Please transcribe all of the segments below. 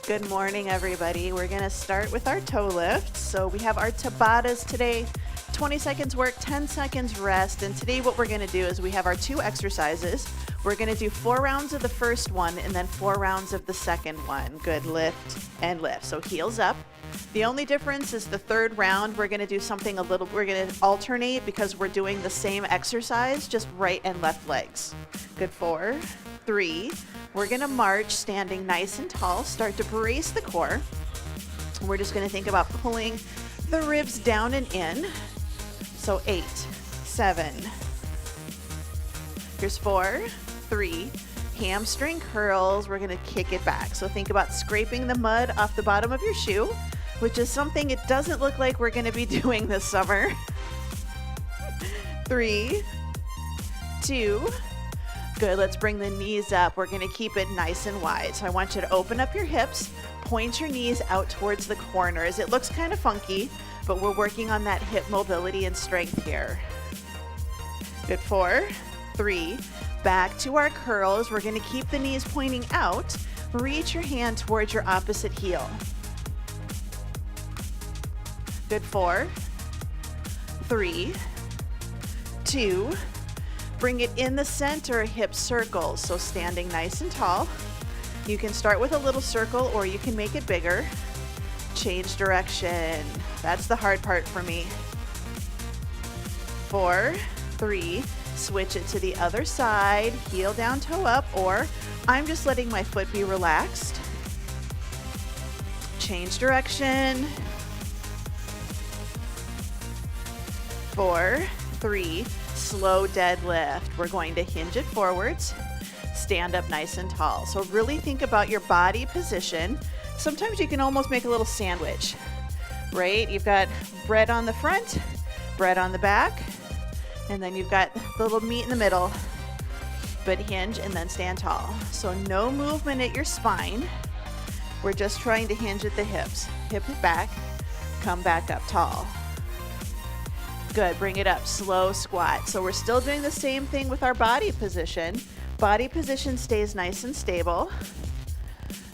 Good morning, everybody. We're gonna start with our toe lifts. So we have our Tabatas today, 20 seconds work, 10 seconds rest. And today what we're gonna do is we have our two exercises. We're gonna do 4 rounds of the first one and then 4 rounds of the second one. Good, lift and lift. So heels up. The only difference is the third round, we're gonna do something we're gonna alternate because we're doing the same exercise, just right and left legs. Good, 4, 3. We're gonna march standing nice and tall, start to brace the core. We're just gonna think about pulling the ribs down and in. So 8, 7. Here's 4, 3. Hamstring curls, we're gonna kick it back. So think about scraping the mud off the bottom of your shoe, which is something it doesn't look like we're gonna be doing this summer. 3, 2. Good, let's bring the knees up. We're gonna keep it nice and wide. So I want you to open up your hips, point your knees out towards the corners. It looks kind of funky, but we're working on that hip mobility and strength here. Good, 4, 3. Back to our curls. We're gonna keep the knees pointing out. Reach your hand towards your opposite heel. Good, 4, 3, 2. Bring it in the center, hip circles. So standing nice and tall. You can start with a little circle or you can make it bigger. Change direction. That's the hard part for me. 4, 3. Switch it to the other side. Heel down, toe up, or I'm just letting my foot be relaxed. Change direction. 4, 3. Slow deadlift. We're going to hinge it forwards, stand up nice and tall. So really think about your body position. Sometimes you can almost make a little sandwich, right? You've got bread on the front, bread on the back, and then you've got the little meat in the middle, but hinge and then stand tall. So no movement at your spine. We're just trying to hinge at the hips. Hip it back, come back up tall. Good, bring it up, slow squat. So we're still doing the same thing with our body position. Body position stays nice and stable.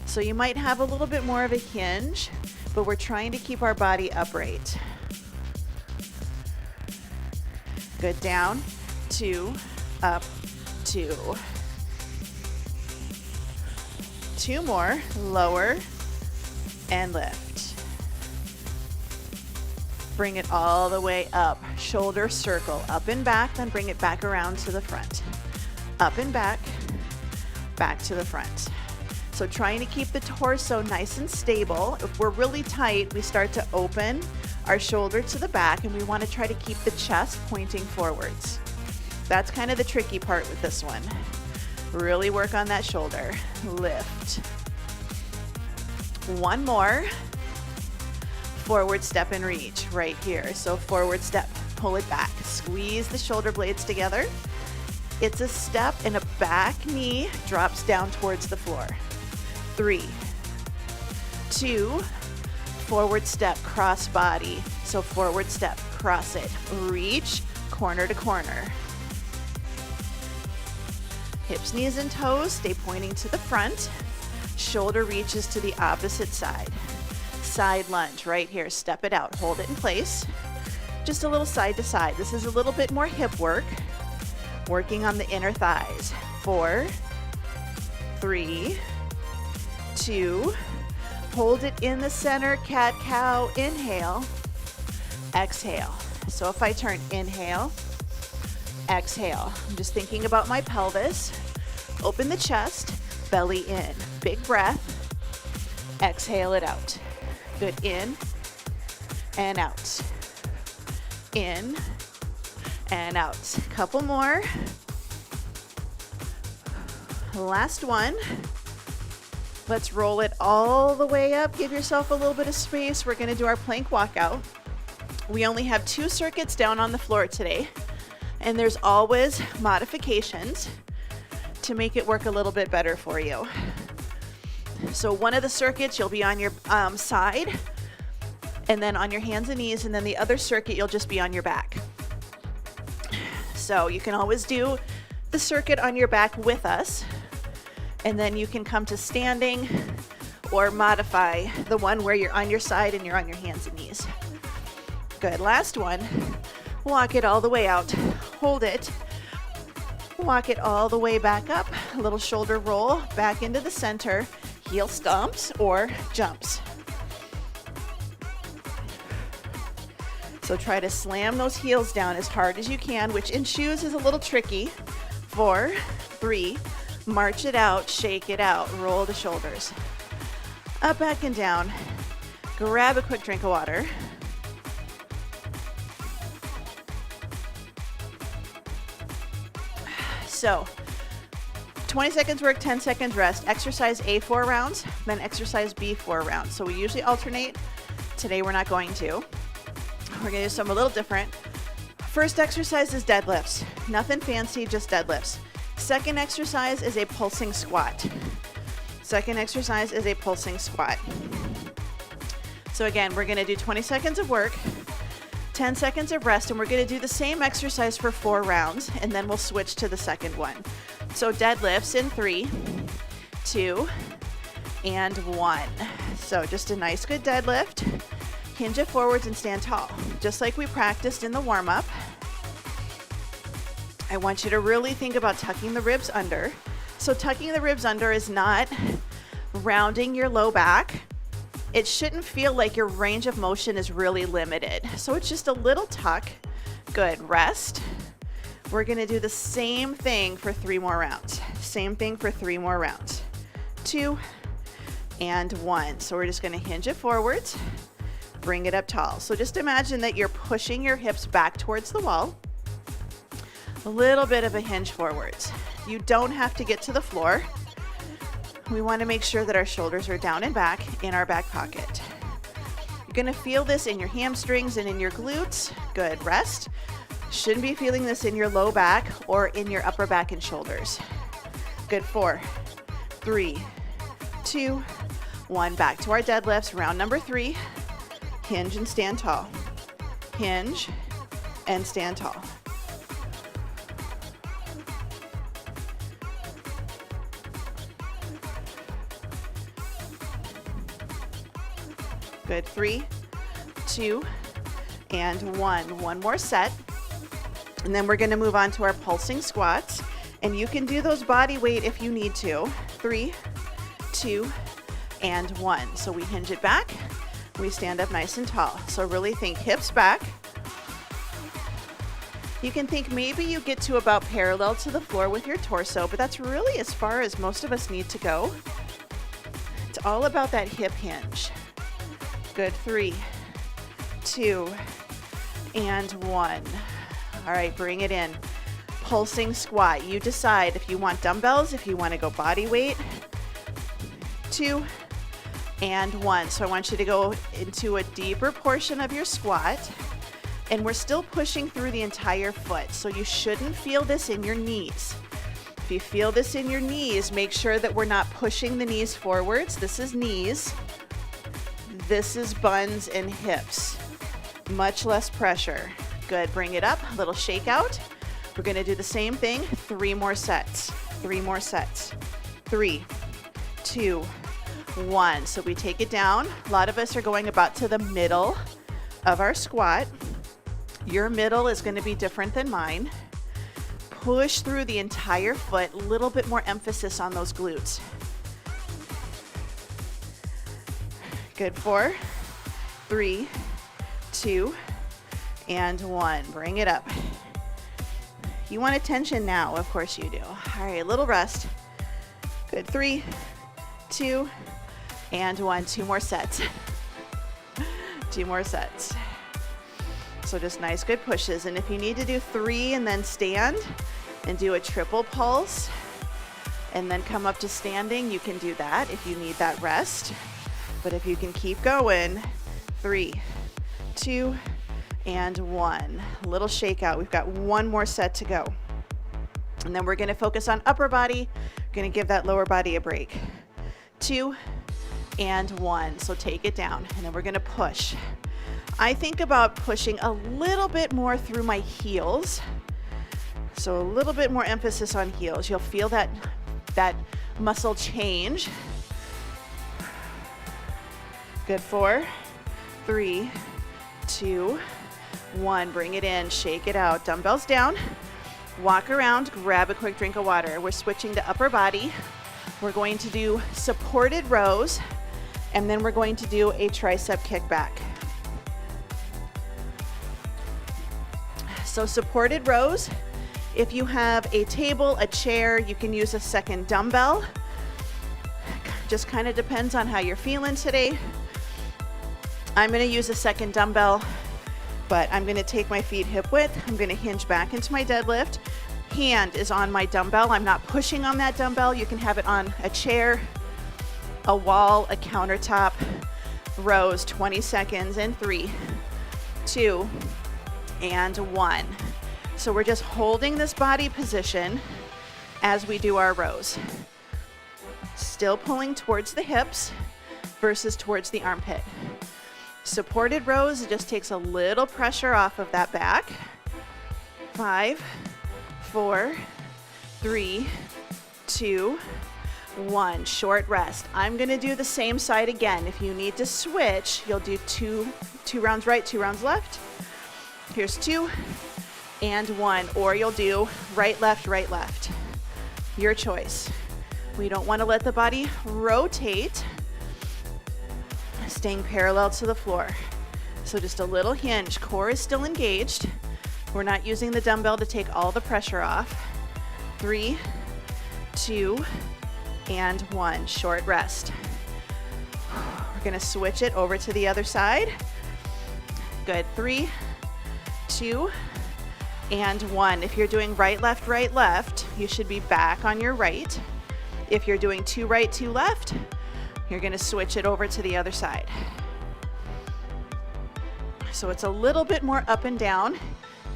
So you might have a little bit more of a hinge, but we're trying to keep our body upright. Good, down, 2, up, 2. 2 more, lower, and lift. Bring it all the way up, shoulder circle, up and back, then bring it back around to the front. Up and back to the front. So trying to keep the torso nice and stable. If we're really tight, we start to open our shoulder to the back and we want to try to keep the chest pointing forwards. That's kind of the tricky part with this one. Really work on that shoulder. Lift. 1 more. Forward step and reach right here. So forward step, pull it back. Squeeze the shoulder blades together. It's a step and a back knee drops down towards the floor. 3, 2, forward step, cross body. So forward step, cross it. Reach, corner to corner. Hips, knees, and toes stay pointing to the front. Shoulder reaches to the opposite side. Side lunge right here. Step it out. Hold it in place. Just a little side to side. This is a little bit more hip work. Working on the inner thighs. 4, 3, 2. Hold it in the center. Cat cow. Inhale. Exhale. So if I turn inhale, exhale. I'm just thinking about my pelvis. Open the chest. Belly in. Big breath. Exhale it out. Good, in and out, in and out. Couple more. Last one. Let's roll it all the way up. Give yourself a little bit of space. We're gonna do our plank walkout. We only have 2 circuits down on the floor today, and there's always modifications to make it work a little bit better for you. So one of the circuits, you'll be on your side, and then on your hands and knees, and then the other circuit, you'll just be on your back. So you can always do the circuit on your back with us, and then you can come to standing, or modify the one where you're on your side and you're on your hands and knees. Good, last one. Walk it all the way out, hold it, walk it all the way back up, a little shoulder roll back into the center, heel stomps or jumps. So try to slam those heels down as hard as you can, which in shoes is a little tricky. 4, 3, march it out, shake it out, roll the shoulders. Up, back, and down. Grab a quick drink of water. So 20 seconds work, 10 seconds rest. Exercise A 4 rounds, then exercise B 4 rounds. So we usually alternate. Today we're not going to. We're going to do something a little different. First exercise is deadlifts. Nothing fancy, just deadlifts. Second exercise is a pulsing squat. Second exercise is a pulsing squat. So again, we're going to do 20 seconds of work, 10 seconds of rest, and we're going to do the same exercise for 4 rounds, and then we'll switch to the second one. So deadlifts in 3, 2, and 1. So just a nice good deadlift. Hinge it forwards and stand tall, just like we practiced in the warm-up. I want you to really think about tucking the ribs under. So tucking the ribs under is not rounding your low back. It shouldn't feel like your range of motion is really limited. So it's just a little tuck. Good, rest. We're gonna do the same thing for 3 more rounds. Same thing for 3 more rounds. 2 and 1. So we're just gonna hinge it forwards, bring it up tall. So just imagine that you're pushing your hips back towards the wall. A little bit of a hinge forwards. You don't have to get to the floor. We want to make sure that our shoulders are down and back in our back pocket. You're going to feel this in your hamstrings and in your glutes. Good, rest. Shouldn't be feeling this in your low back or in your upper back and shoulders. Good, 4, 3, 2, 1. Back to our deadlifts, round number 3. Hinge and stand tall. Hinge and stand tall. Good, 3, 2, and 1. One more set. And then we're gonna move on to our pulsing squats. And you can do those body weight if you need to. 3, 2, and 1. So we hinge it back. We stand up nice and tall. So really think hips back. You can think maybe you get to about parallel to the floor with your torso, but that's really as far as most of us need to go. It's all about that hip hinge. Good, 3, 2, and 1. All right, bring it in. Pulsing squat. You decide if you want dumbbells, if you want to go body weight. 2 and 1. So I want you to go into a deeper portion of your squat, and we're still pushing through the entire foot. So you shouldn't feel this in your knees. If you feel this in your knees, make sure that we're not pushing the knees forwards. This is knees. This is buns and hips. Much less pressure. Good, bring it up, a little shake out. We're gonna do the same thing, 3 more sets. 3 more sets. 3, 2, 1. So we take it down. A lot of us are going about to the middle of our squat. Your middle is gonna be different than mine. Push through the entire foot, a little bit more emphasis on those glutes. Good, 4, 3, 2, and 1. Bring it up. You want attention now, of course you do. All right, a little rest. Good, 3, 2, and 1. 2 more sets. 2 more sets. So just nice, good pushes. And if you need to do 3 and then stand and do a triple pulse and then come up to standing, you can do that if you need that rest. But if you can keep going, 3, 2, and 1. A little shakeout. We've got 1 more set to go. And then we're gonna focus on upper body. We're gonna give that lower body a break. 2 and 1. So take it down, and then we're gonna push. I think about pushing a little bit more through my heels. So a little bit more emphasis on heels. You'll feel that muscle change. Good, 4, 3, 2, 1. Bring it in, shake it out. Dumbbells down, walk around, grab a quick drink of water. We're switching to upper body. We're going to do supported rows, and then we're going to do a tricep kickback. So supported rows, if you have a table, a chair, you can use a second dumbbell. Just kind of depends on how you're feeling today. I'm going to use a second dumbbell, but I'm going to take my feet hip width. I'm going to hinge back into my deadlift. Hand is on my dumbbell. I'm not pushing on that dumbbell. You can have it on a chair, a wall, a countertop. Rows, 20 seconds in 3, 2, and 1. So we're just holding this body position as we do our rows. Still pulling towards the hips versus towards the armpit. Supported rows, it just takes a little pressure off of that back. 5, 4, 3, 2, 1. Short rest. I'm going to do the same side again. If you need to switch, you'll do two rounds right, 2 rounds left. Here's 2 and 1, or you'll do right, left. Your choice. We don't want to let the body rotate, staying parallel to the floor. So just a little hinge. Core is still engaged. We're not using the dumbbell to take all the pressure off. 3, 2, and 1. Short rest. We're going to switch it over to the other side. Good. 3, 2, and 1. If you're doing right, left, you should be back on your right. If you're doing 2 right, 2 left, you're going to switch it over to the other side. So it's a little bit more up and down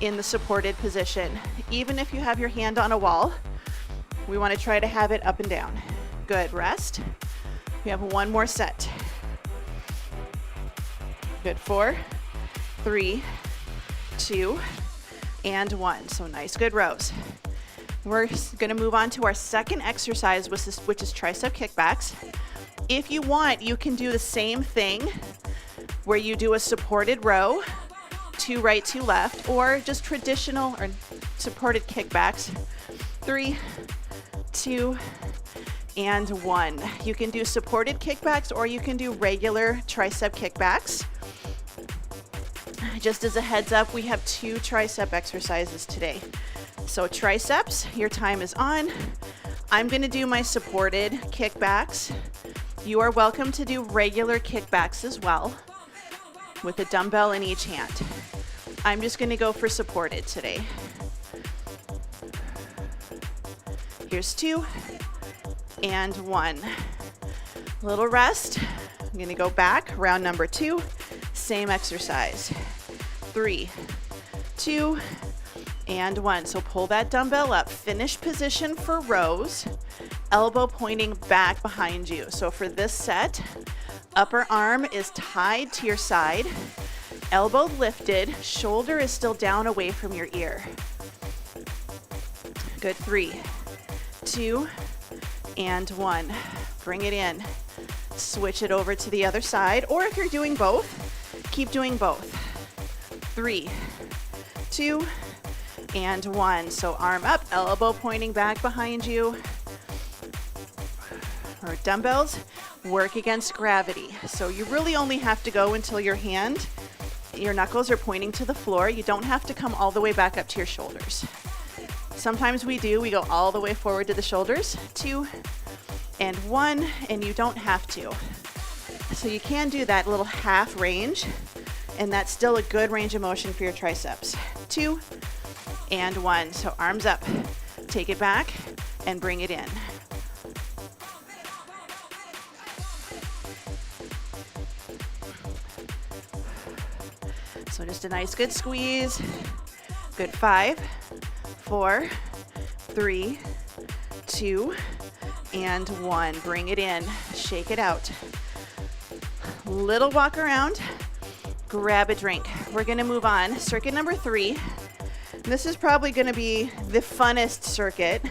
in the supported position. Even if you have your hand on a wall, we want to try to have it up and down. Good. Rest. We have 1 more set. Good. 4, 3, 2, and 1. So nice, good rows. We're going to move on to our second exercise, which is tricep kickbacks. If you want, you can do the same thing where you do a supported row, 2 right, 2 left, or just traditional or supported kickbacks. 3, 2, and 1. You can do supported kickbacks or you can do regular tricep kickbacks. Just as a heads up, we have 2 tricep exercises today. So triceps, your time is on. I'm going to do my supported kickbacks. You are welcome to do regular kickbacks as well with a dumbbell in each hand. I'm just going to go for supported today. Here's 2 and 1. Little rest. I'm going to go back, round number 2, same exercise. 3, 2, and 1. So pull that dumbbell up. Finish position for rows. Elbow pointing back behind you. So for this set, upper arm is tied to your side. Elbow lifted. Shoulder is still down away from your ear. Good. 3, 2, and 1. Bring it in. Switch it over to the other side. Or if you're doing both, keep doing both. 3, 2, and 1. So arm up, elbow pointing back behind you. Or dumbbells work against gravity. So you really only have to go until your knuckles are pointing to the floor. You don't have to come all the way back up to your shoulders. Sometimes we go all the way forward to the shoulders. 2 and 1, and you don't have to. So you can do that little half range, and that's still a good range of motion for your triceps. 2 and 1. So arms up, take it back, and bring it in. So just a nice good squeeze. Good. 5, 4, 3, 2, and 1. Bring it in, shake it out. Little walk around, grab a drink. We're gonna move on. Circuit number 3. This is probably gonna be the funnest circuit.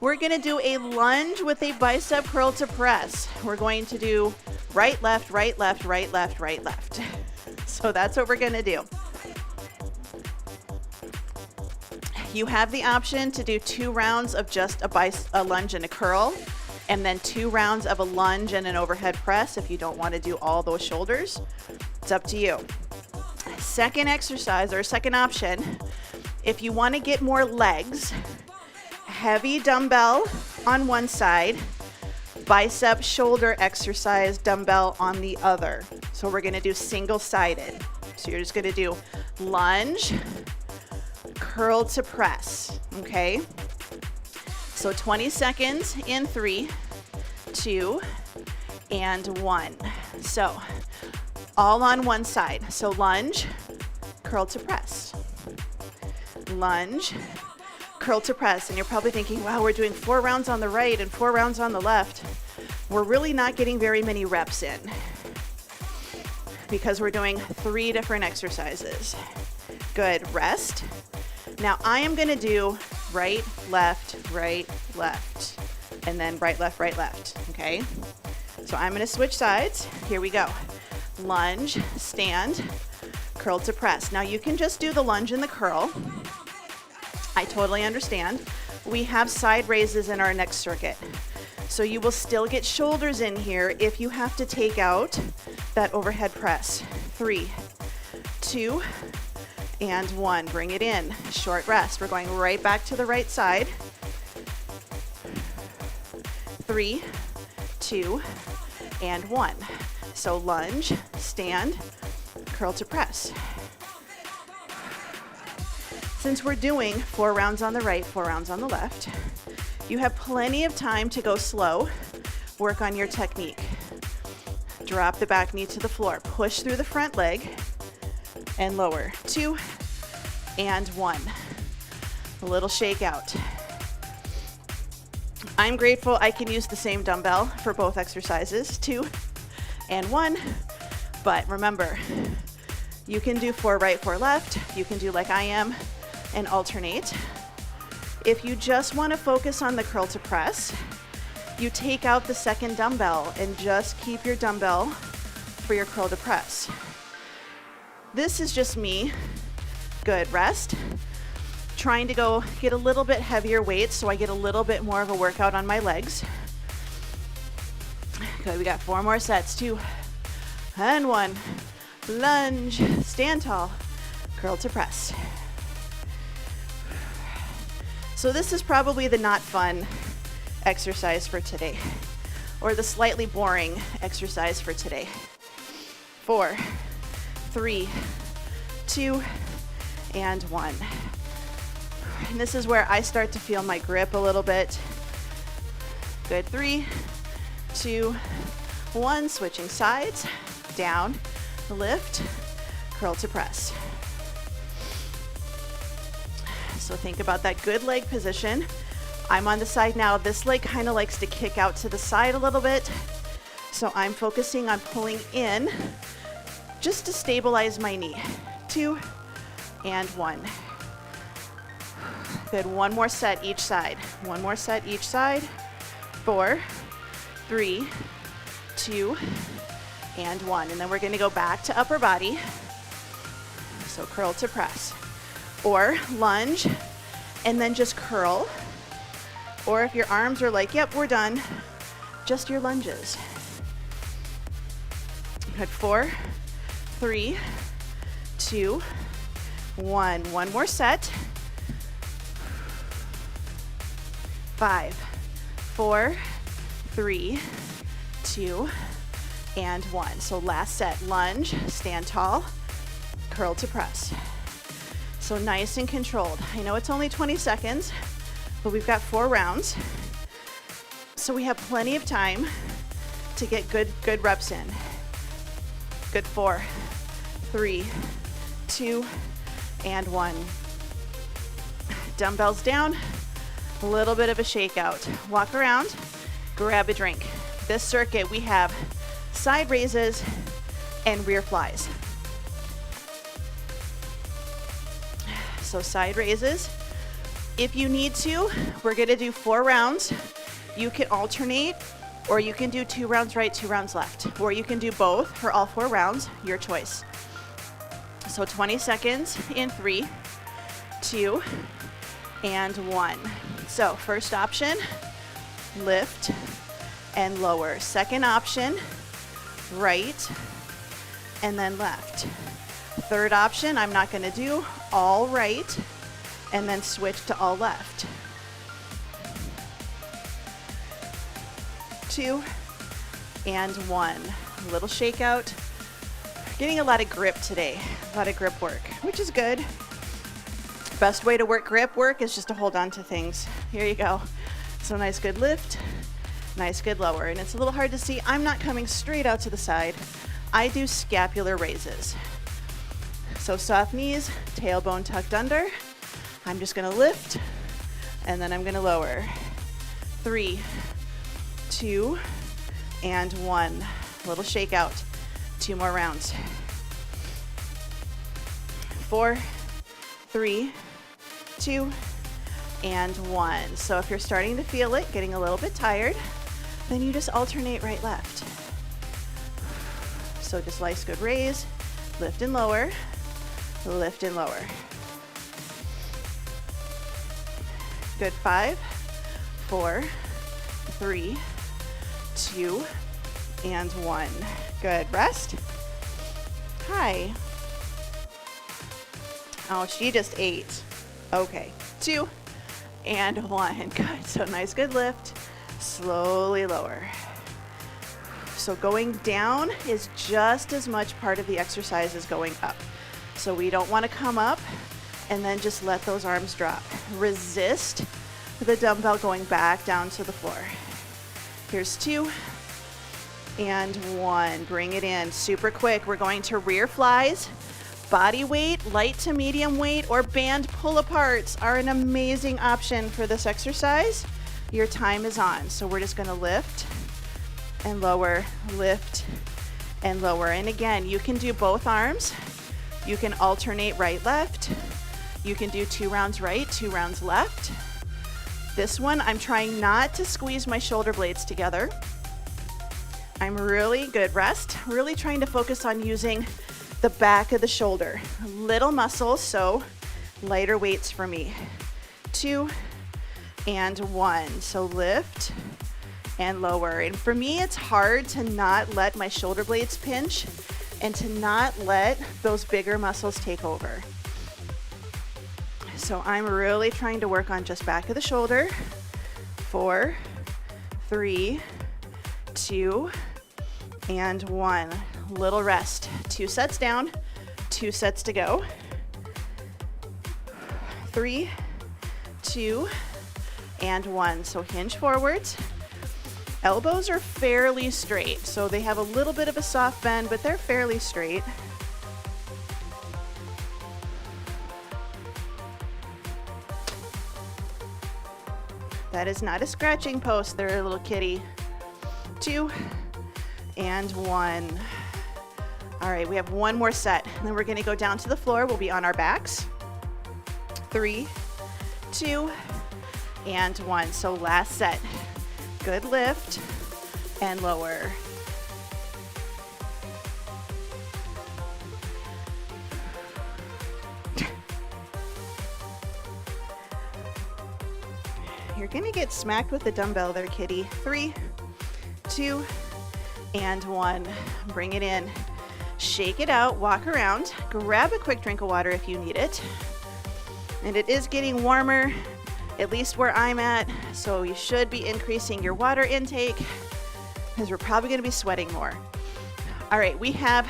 We're gonna do a lunge with a bicep curl to press. We're going to do Right, left, right, left, right, left, right, left. So that's what we're gonna do. You have the option to do 2 rounds of just a lunge and a curl, and then 2 rounds of a lunge and an overhead press if you don't want to do all those shoulders. It's up to you. Second exercise, or second option, if you want to get more legs, heavy dumbbell on one side, bicep shoulder exercise dumbbell on the other. So we're going to do single-sided. So you're just going to do lunge, curl to press, okay? So 20 seconds in 3, 2, and 1. So all on one side. So lunge, curl to press. Lunge, curl to press. And you're probably thinking, wow, we're doing 4 rounds on the right and 4 rounds on the left. We're really not getting very many reps in because we're doing 3 different exercises. Good, rest. Now I am gonna do right, left, and then right, left, okay? So I'm gonna switch sides. Here we go. Lunge, stand, curl to press. Now you can just do the lunge and the curl. I totally understand. We have side raises in our next circuit. So you will still get shoulders in here if you have to take out that overhead press. 3, 2, and 1. Bring it in. Short rest. We're going right back to the right side. 3, 2, and 1. So lunge, stand, curl to press. Since we're doing 4 rounds on the right, 4 rounds on the left, you have plenty of time to go slow, work on your technique. Drop the back knee to the floor, push through the front leg, and lower. 2, and 1. A little shake out. I'm grateful I can use the same dumbbell for both exercises, 2 and 1. But remember, you can do 4 right, 4 left. You can do like I am and alternate. If you just want to focus on the curl to press, you take out the second dumbbell and just keep your dumbbell for your curl to press. This is just me. Good, rest. Trying to go get a little bit heavier weights so I get a little bit more of a workout on my legs. Good, we got 4 more sets. 2 and 1. Lunge, stand tall, curl to press. So this is probably the not fun exercise for today, or the slightly boring exercise for today. 4, 3, 2, and 1. And this is where I start to feel my grip a little bit. Good, 3, 2, 1, switching sides, down, lift, curl to press. So think about that good leg position. I'm on the side now. This leg kind of likes to kick out to the side a little bit. So I'm focusing on pulling in just to stabilize my knee. 2 and 1. Good, 1 more set each side. 1 more set each side. 4, 3, 2, and 1. And then we're gonna go back to upper body. So curl to press. Or lunge, and then just curl. Or if your arms are like, yep, we're done, just your lunges. Good, 4, 3, 2, 1. 1 more set. 5, 4, 3, 2, and 1. So last set, lunge, stand tall, curl to press. So nice and controlled. I know it's only 20 seconds, but we've got 4 rounds. So we have plenty of time to get good reps in. Good, 4, 3, 2, and 1. Dumbbells down, a little bit of a shakeout. Walk around, grab a drink. This circuit, we have side raises and rear flies. So side raises. If you need to, we're gonna do 4 rounds. You can alternate Or you can do 2 rounds right, 2 rounds left. Or you can do both for all 4 rounds, your choice. So 20 seconds in 3, 2, and 1. So first option, lift and lower. Second option, right and then left. Third option, I'm not going to do all right and then switch to all left. 2 and 1. A little shakeout. Getting a lot of grip today, a lot of grip work, which is good. Best way to work grip work is just to hold on to things. Here you go. So nice good lift, nice good lower. And it's a little hard to see. I'm not coming straight out to the side. I do scapular raises. So soft knees, tailbone tucked under. I'm just gonna lift and then I'm gonna lower. 3, 2, and 1. Little shakeout. 2 more rounds. 4, 3, 2, and 1. So if you're starting to feel it, getting a little bit tired, then you just alternate right, left. So just nice good raise, lift and lower, lift and lower. Good. 5, 4, 3, 2, and 1. Good. Rest. Hi. Oh, she just ate. Okay. 2 and 1. Good. So nice good lift. Slowly lower. So going down is just as much part of the exercise as going up. So we don't want to come up and then just let those arms drop. Resist the dumbbell going back down to the floor. Here's 2 and 1. Bring it in super quick. We're going to rear flies. Body weight, light to medium weight, or band pull-aparts are an amazing option for this exercise. Your time is on. So we're just going to lift and lower, lift and lower. And again, you can do both arms. You can alternate right, left. You can do 2 rounds right, 2 rounds left. This one, I'm trying not to squeeze my shoulder blades together. I'm really good. Rest. Really trying to focus on using the back of the shoulder. Little muscles, so lighter weights for me. 2 and 1. So lift and lower. And for me, it's hard to not let my shoulder blades pinch and to not let those bigger muscles take over. So I'm really trying to work on just back of the shoulder. 4, 3, 2, and 1. Little rest. 2 sets down, 2 sets to go. 3, 2, and 1. So hinge forwards. Elbows are fairly straight, so they have a little bit of a soft bend, but they're fairly straight. That is not a scratching post there, little kitty. 2 and 1. All right, we have 1 more set, and then we're gonna go down to the floor. We'll be on our backs. 3, 2, and 1. So last set. Good lift and lower. You're gonna get smacked with the dumbbell there, kitty. 3, 2, and 1. Bring it in. Shake it out, walk around, grab a quick drink of water if you need it. And it is getting warmer, at least where I'm at, so you should be increasing your water intake because we're probably gonna be sweating more. All right, we have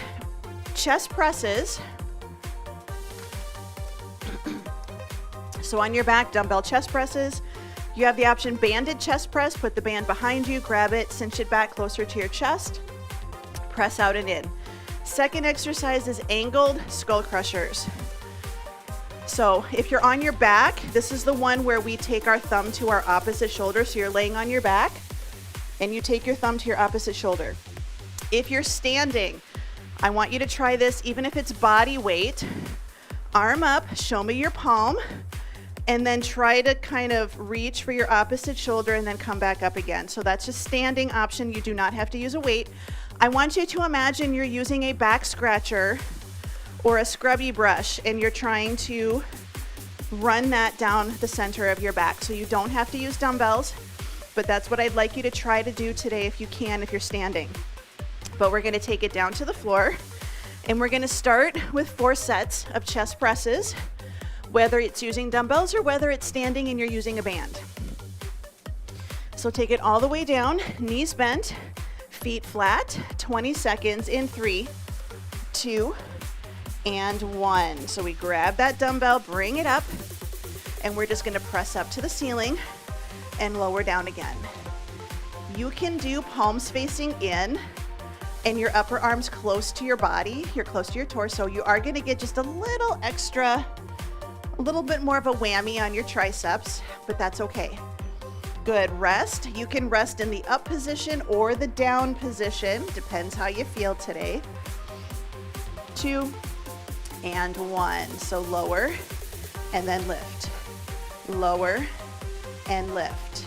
chest presses. So on your back, dumbbell chest presses. You have the option banded chest press. Put the band behind you, grab it, cinch it back closer to your chest, press out and in. Second exercise is angled skull crushers. So if you're on your back, this is the one where we take our thumb to our opposite shoulder. So you're laying on your back and you take your thumb to your opposite shoulder. If you're standing, I want you to try this even if it's body weight. Arm up, show me your palm, and then try to kind of reach for your opposite shoulder and then come back up again. So that's just standing option. You do not have to use a weight. I want you to imagine you're using a back scratcher or a scrubby brush, and you're trying to run that down the center of your back. So you don't have to use dumbbells, but that's what I'd like you to try to do today if you can, if you're standing. But we're gonna take it down to the floor, and we're gonna start with 4 sets of chest presses, whether it's using dumbbells or whether it's standing and you're using a band. So take it all the way down, knees bent, feet flat, 20 seconds in 3, 2, and 1. So we grab that dumbbell, bring it up, and we're just gonna press up to the ceiling and lower down again. You can do palms facing in and your upper arms close to your body. You're close to your torso. You are gonna get just a little extra, a little bit more of a whammy on your triceps, but that's okay. Good, rest. You can rest in the up position or the down position, depends how you feel today. 2 and 1. So lower and then lift. Lower and lift.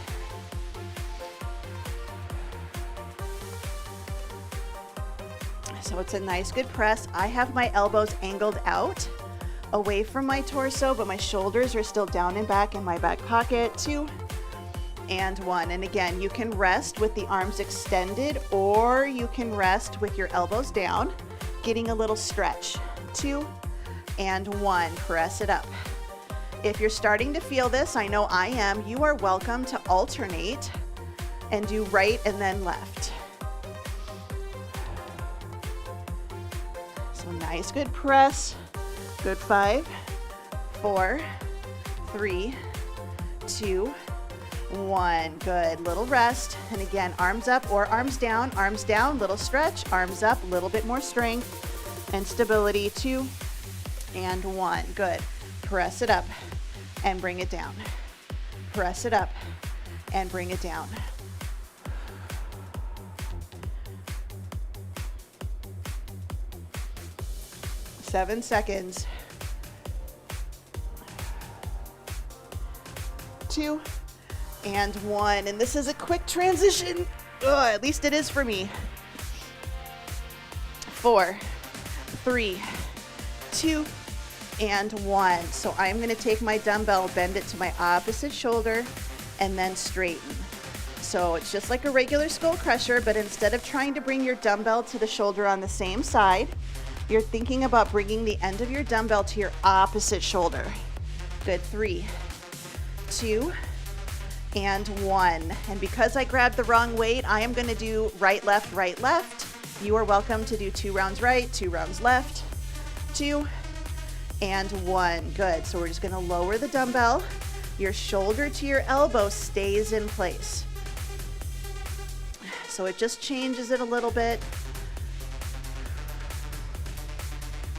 So it's a nice good press. I have my elbows angled out away from my torso, but my shoulders are still down and back in my back pocket. 2 and 1. And again, you can rest with the arms extended, or you can rest with your elbows down, getting a little stretch. 2 and 1. Press it up. If you're starting to feel this, I know I am, you are welcome to alternate and do right and then left. So nice, good press. Good. 5, 4, 3, 2, 1. Good. Little rest. And again, arms up or arms down, little stretch, arms up, a little bit more strength and stability. 2 and 1. Good. Press it up and bring it down. Press it up and bring it down. Seven seconds. 2 and 1. And this is a quick transition. At least it is for me. 4, 3, 2, and 1. So I'm going to take my dumbbell, bend it to my opposite shoulder, and then straighten. So it's just like a regular skull crusher, but instead of trying to bring your dumbbell to the shoulder on the same side, you're thinking about bringing the end of your dumbbell to your opposite shoulder. Good. 3, 2, and 1. And because I grabbed the wrong weight, I am going to do right, left, right, left. You are welcome to do 2 rounds right, 2 rounds left. 2 and 1. Good. So we're just going to lower the dumbbell. Your shoulder to your elbow stays in place. So it just changes it a little bit.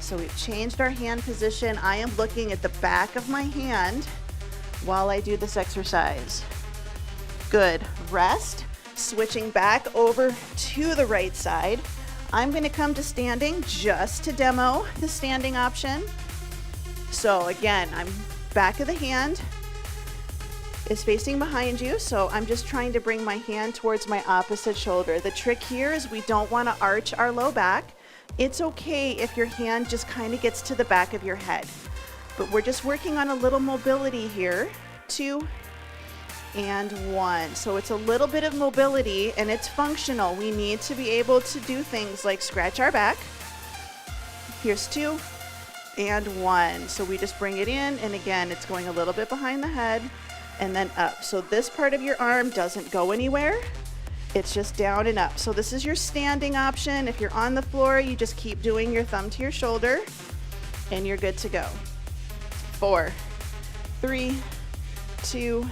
So we've changed our hand position. I am looking at the back of my hand while I do this exercise. Good. Rest. Switching back over to the right side. I'm going to come to standing just to demo the standing option. So again, I'm back of the hand is facing behind you. So I'm just trying to bring my hand towards my opposite shoulder. The trick here is we don't want to arch our low back. It's okay if your hand just kind of gets to the back of your head, but we're just working on a little mobility here. 2 and 1. So it's a little bit of mobility and it's functional. We need to be able to do things like scratch our back. Here's 2 and 1. So we just bring it in, and again, it's going a little bit behind the head and then up. So this part of your arm doesn't go anywhere. It's just down and up. So this is your standing option. If you're on the floor, you just keep doing your thumb to your shoulder and you're good to go. 4, 3, 2,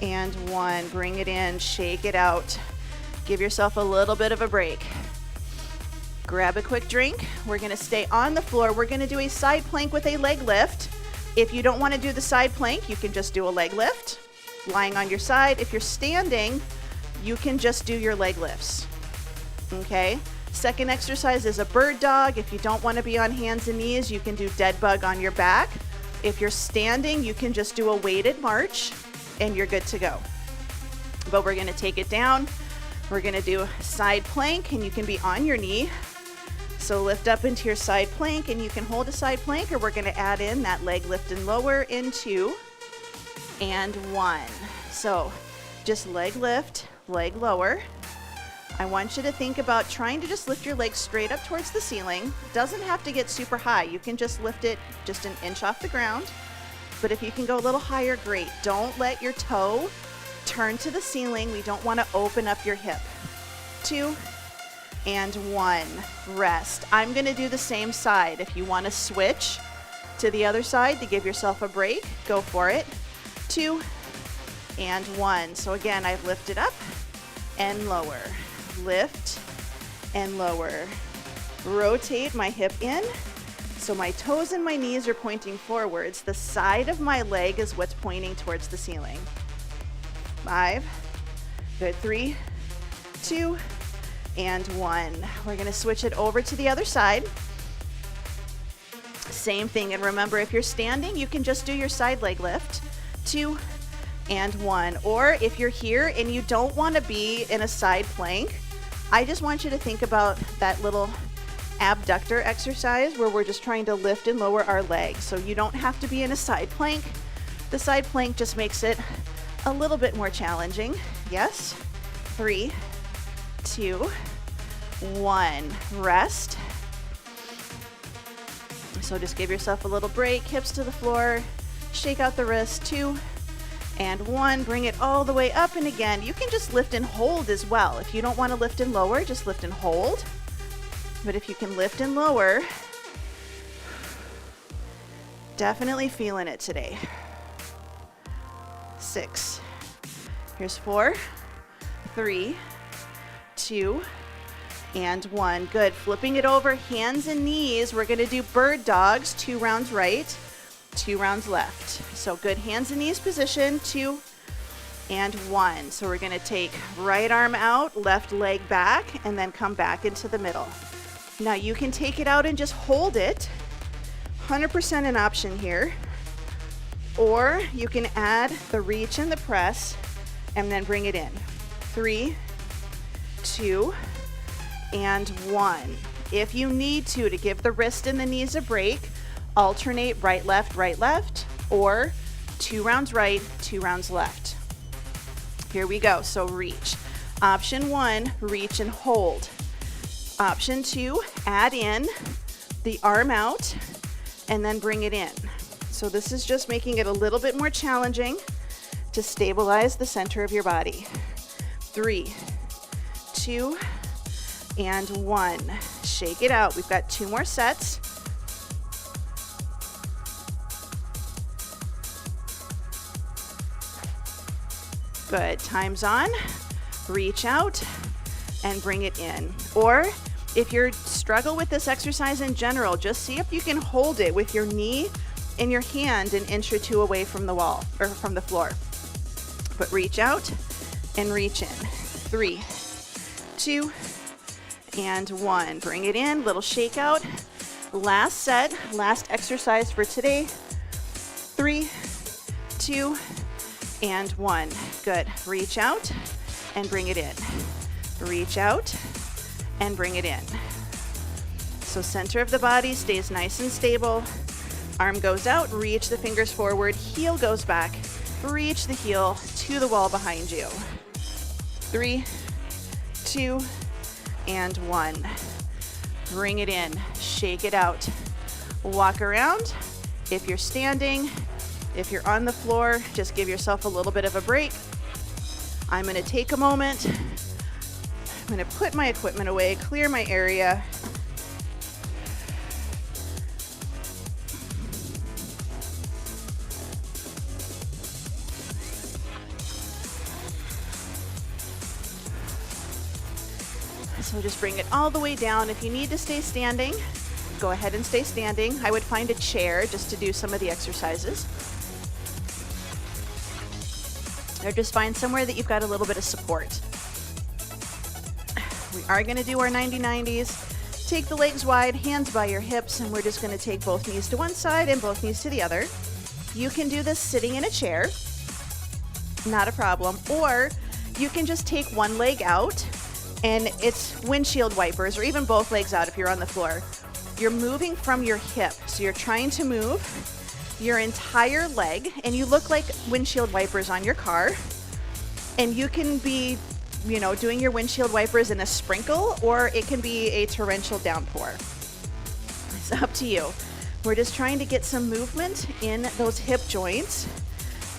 and 1. Bring it in, shake it out. Give yourself a little bit of a break. Grab a quick drink. We're gonna stay on the floor. We're gonna do a side plank with a leg lift. If you don't wanna do the side plank, you can just do a leg lift, lying on your side. If you're standing, you can just do your leg lifts, okay? Second exercise is a bird dog. If you don't want to be on hands and knees, you can do dead bug on your back, If you're standing, you can just do a weighted march and you're good to go. But we're gonna take it down. We're gonna do a side plank, and you can be on your knee. So lift up into your side plank, and you can hold a side plank, or we're gonna add in that leg lift and lower in 2 and 1. So just leg lift, leg lower. I want you to think about trying to just lift your legs straight up towards the ceiling. Doesn't have to get super high. You can just lift it just an inch off the ground. But if you can go a little higher, great. Don't let your toe turn to the ceiling. We don't want to open up your hip. 2 and 1. Rest. I'm going to do the same side. If you want to switch to the other side to give yourself a break, go for it. 2 and 1. So again, I've lifted up and lower. Lift and lower. Rotate my hip in. So my toes and my knees are pointing forwards. The side of my leg is what's pointing towards the ceiling. 5, good, 3, 2, and 1. We're gonna switch it over to the other side. Same thing, and remember, if you're standing, you can just do your side leg lift. 2 and 1. Or if you're here and you don't wanna be in a side plank, I just want you to think about that little abductor exercise where we're just trying to lift and lower our legs. So you don't have to be in a side plank. The side plank just makes it a little bit more challenging. Yes. 3, 2, 1. Rest. So just give yourself a little break. Hips to the floor. Shake out the wrist. 2 and 1. Bring it all the way up. And again, you can just lift and hold as well. If you don't want to lift and lower, just lift and hold. But if you can lift and lower, definitely feeling it today. 6. Here's 4, 3, 2, and 1. Good. Flipping it over, hands and knees. We're going to do bird dogs, 2 rounds right, 2 rounds left. So good hands and knees position, 2 and 1. So we're going to take right arm out, left leg back, and then come back into the middle. Now you can take it out and just hold it. 100% an option here. Or you can add the reach and the press and then bring it in. 3, 2, and 1. If you need to give the wrist and the knees a break, alternate right, left, or 2 rounds right, 2 rounds left. Here we go. So reach. Option 1, reach and hold. Option 2, add in the arm out and then bring it in. So this is just making it a little bit more challenging to stabilize the center of your body. 3, 2, and 1. Shake it out. We've got 2 more sets. Good. Time's on. Reach out and bring it in. Or if you struggle with this exercise in general, just see if you can hold it with your knee and your hand an inch or 2 away from the wall or from the floor. But reach out and reach in. 3, 2, and 1. Bring it in, little shake out. Last set, last exercise for today. 3, 2, and 1. Good. Reach out and bring it in. Reach out and bring it in. So center of the body stays nice and stable. Arm goes out, reach the fingers forward, heel goes back, reach the heel to the wall behind you. 3, 2, and 1. Bring it in, shake it out. Walk around. If you're standing, if you're on the floor, just give yourself a little bit of a break. I'm gonna take a moment. I'm gonna put my equipment away, clear my area. So just bring it all the way down. If you need to stay standing, go ahead and stay standing. I would find a chair just to do some of the exercises. Or just find somewhere that you've got a little bit of support. We are going to do our 90-90s. Take the legs wide, hands by your hips, and we're just going to take both knees to one side and both knees to the other. You can do this sitting in a chair, not a problem, or you can just take one leg out and it's windshield wipers, or even both legs out if you're on the floor. You're moving from your hip, so you're trying to move your entire leg, and you look like windshield wipers on your car. And you can be, you know, doing your windshield wipers in a sprinkle, or it can be a torrential downpour. It's up to you. We're just trying to get some movement in those hip joints.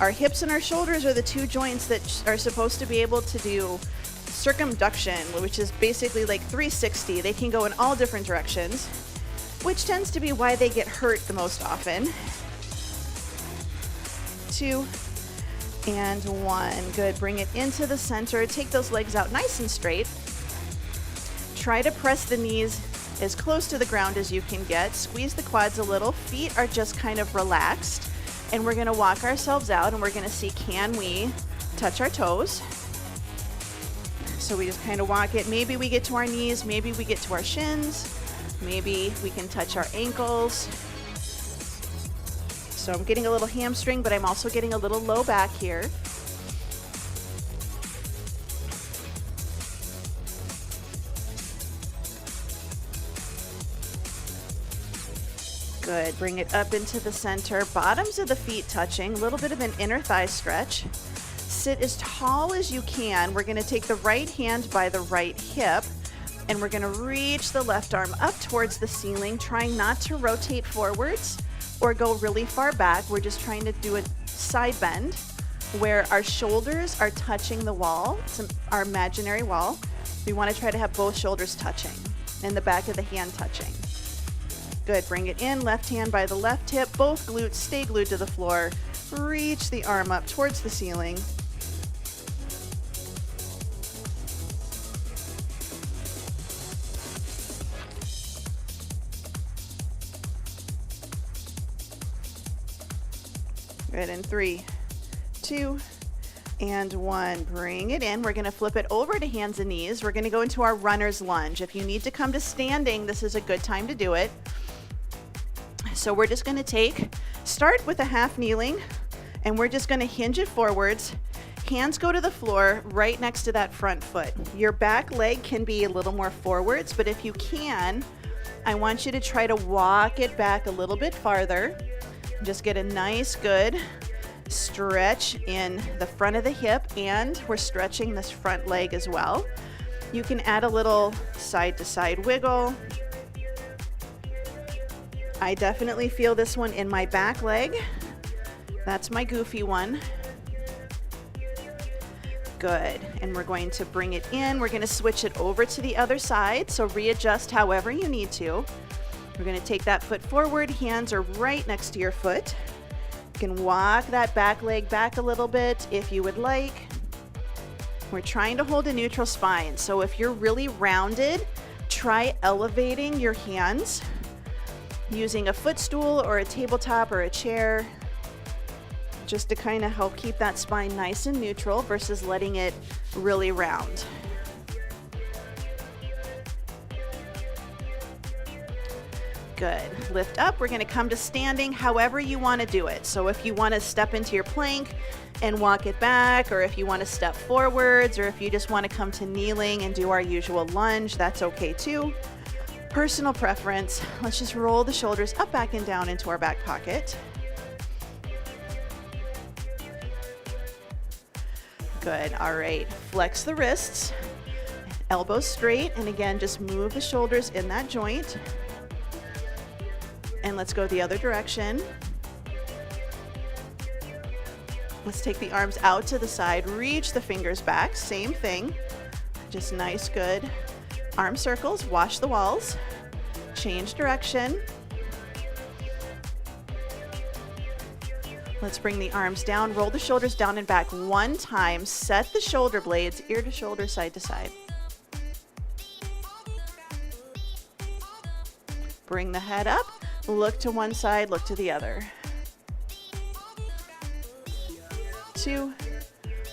Our hips and our shoulders are the two joints that are supposed to be able to do circumduction, which is basically like 360. They can go in all different directions, which tends to be why they get hurt the most often. 2 and 1. Good. Bring it into the center. Take those legs out nice and straight. Try to press the knees as close to the ground as you can get. Squeeze the quads a little. Feet are just kind of relaxed. And we're going to walk ourselves out, and we're going to see, can we touch our toes? So we just kind of walk it. Maybe we get to our knees. Maybe we get to our shins. Maybe we can touch our ankles. So I'm getting a little hamstring, but I'm also getting a little low back here. Good. Bring it up into the center. Bottoms of the feet touching. A little bit of an inner thigh stretch. Sit as tall as you can. We're going to take the right hand by the right hip, and we're going to reach the left arm up towards the ceiling, trying not to rotate forwards or go really far back. We're just trying to do a side bend where our shoulders are touching the wall, our imaginary wall. We want to try to have both shoulders touching and the back of the hand touching. Good. Bring it in. Left hand by the left hip. Both glutes stay glued to the floor. Reach the arm up towards the ceiling. Good. In 3, 2, and 1. Bring it in. We're going to flip it over to hands and knees. We're going to go into our runner's lunge. If you need to come to standing, this is a good time to do it. So we're just going to start with a half kneeling, and we're just going to hinge it forwards. Hands go to the floor right next to that front foot. Your back leg can be a little more forwards, but if you can, I want you to try to walk it back a little bit farther. Just get a nice, good stretch in the front of the hip, and we're stretching this front leg as well. You can add a little side-to-side wiggle. I definitely feel this one in my back leg. That's my goofy one. Good. And we're going to bring it in. We're going to switch it over to the other side, so readjust however you need to. We're going to take that foot forward. Hands are right next to your foot. You can walk that back leg back a little bit if you would like. We're trying to hold a neutral spine. So if you're really rounded, try elevating your hands using a footstool or a tabletop or a chair, just to kind of help keep that spine nice and neutral versus letting it really round. Good. Lift up. We're going to come to standing however you want to do it. So if you want to step into your plank and walk it back, or if you want to step forwards, or if you just want to come to kneeling and do our usual lunge, that's okay too. Personal preference. Let's just roll the shoulders up, back, and down into our back pocket. Good. All right. Flex the wrists, elbows straight, and again, just move the shoulders in that joint. And let's go the other direction. Let's take the arms out to the side, reach the fingers back, same thing. Just nice, good arm circles, wash the walls, change direction. Let's bring the arms down, roll the shoulders down and back one time, set the shoulder blades, ear to shoulder, side to side. Bring the head up, look to one side, look to the other. 2,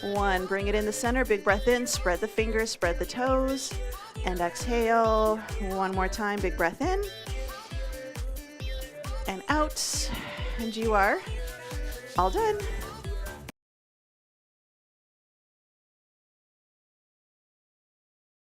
1, bring it in the center, big breath in, spread the fingers, spread the toes, and exhale. One more time, big breath in, and out, and you are All done.